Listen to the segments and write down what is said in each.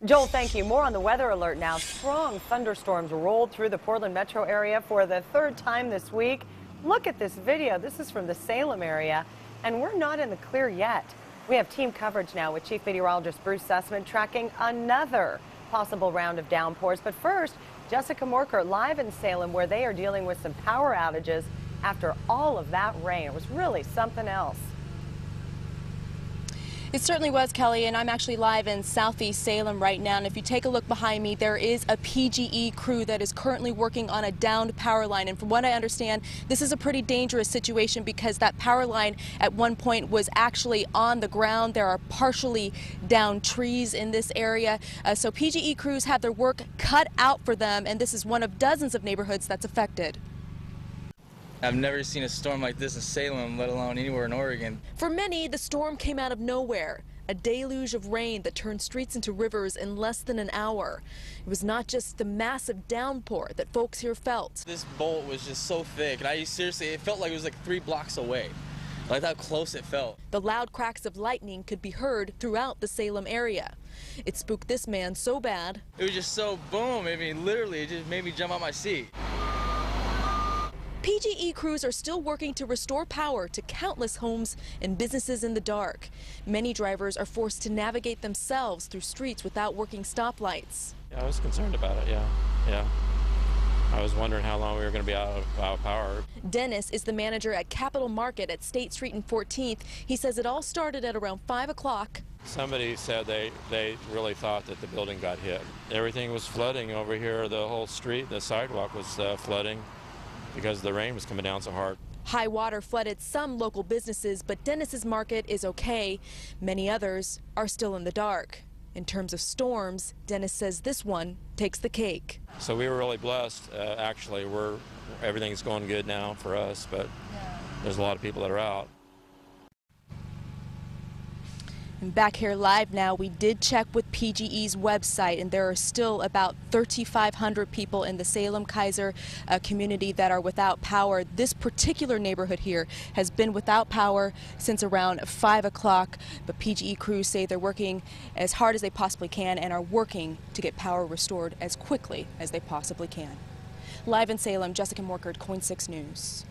Joel, thank you. More on the weather alert now. Strong thunderstorms rolled through the Portland metro area for the third time this week. Look at this video. This is from the Salem area, and we're not in the clear yet. We have team coverage now with Chief Meteorologist Bruce Sussman tracking another possible round of downpours. But first, Jessica Morkert live in Salem, where they are dealing with some power outages after all of that rain. It was really something else. It certainly was, Kelly, and I'm actually live in southeast Salem right now. And if you take a look behind me, there is a PGE crew that is currently working on a downed power line. And from what I understand, this is a pretty dangerous situation because that power line at one point was actually on the ground. There are partially downed trees in this area. So PGE crews have their work cut out for them, and this is one of dozens of neighborhoods that's affected. I've never seen a storm like this in Salem, let alone anywhere in Oregon. For many, the storm came out of nowhere. A deluge of rain that turned streets into rivers in less than an hour. It was not just the massive downpour that folks here felt. This bolt was just so thick, and it felt like it was like 3 blocks away. Like how close it felt. The loud cracks of lightning could be heard throughout the Salem area. It spooked this man so bad. It was just so boom, I mean, literally, it just made me jump out my seat. PGE crews are still working to restore power to countless homes and businesses in the dark. Many drivers are forced to navigate themselves through streets without working stoplights. Yeah, I was concerned about it, yeah. I was wondering how long we were going to be out of power. Dennis is the manager at Capitol Market at State Street and 14th. He says it all started at around 5 o'clock. Somebody said they really thought that the building got hit. Everything was flooding over here. The whole street, the sidewalk was flooding because the rain was coming down so hard. High water flooded some local businesses, but Dennis's market is okay. Many others are still in the dark. In terms of storms, Dennis says this one takes the cake. So we were really blessed. Actually, everything's going good now for us, but there's a lot of people that are out. And back here live now, we did check with PGE's website, and there are still about 3,500 people in the Salem-Keizer community that are without power. This particular neighborhood here has been without power since around 5 o'clock, but PGE crews say they're working as hard as they possibly can and are working to get power restored as quickly as they possibly can. Live in Salem, Jessica Morkert, KOIN 6 News.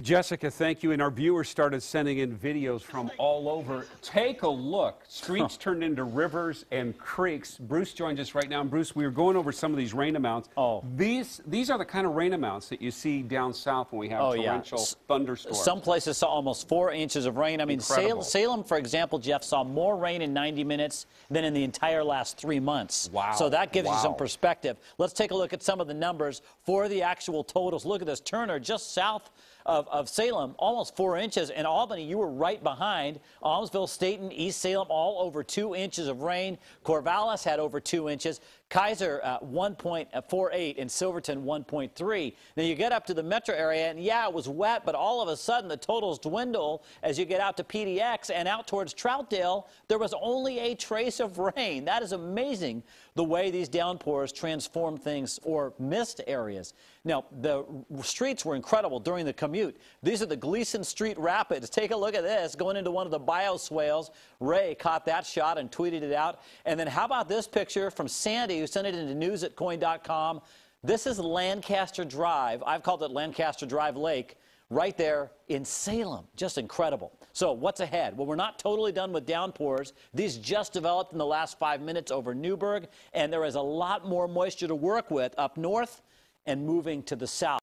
Jessica, thank you. And our viewers started sending in videos from all over. Take a look. Streets turned into rivers and creeks. Bruce joins us right now. And Bruce, we were going over some of these rain amounts. These are the kind of rain amounts that you see down south when we have torrential thunderstorms. Some places saw almost 4 inches of rain. I mean, Salem, for example, Jeff, saw more rain in 90 minutes than in the entire last 3 months. Wow. So that gives you some perspective. Let's take a look at some of the numbers for the actual totals. Look at this. Turner, just south of Salem, almost 4 inches. In Albany, you were right behind. Almsville, Staten, East Salem, all over 2 inches of rain. Corvallis had over 2 inches. Keizer 1.48 and Silverton 1.3. Now you get up to the metro area, and yeah, it was wet, but all of a sudden the totals dwindle as you get out to PDX and out towards Troutdale. There was only a trace of rain. That is amazing, the way these downpours transform things or mist areas. Now, the streets were incredible during the commute. These are the Gleason Street Rapids. Take a look at this, going into one of the bioswales. Ray caught that shot and tweeted it out. And then how about this picture from Sandy, who sent it into news@KOIN.com. This is Lancaster Drive. I've called it Lancaster Drive Lake, right there in Salem. Just incredible. So what's ahead? Well, we're not totally done with downpours. These just developed in the last 5 minutes over Newburgh, and there is a lot more moisture to work with up north and moving to the south.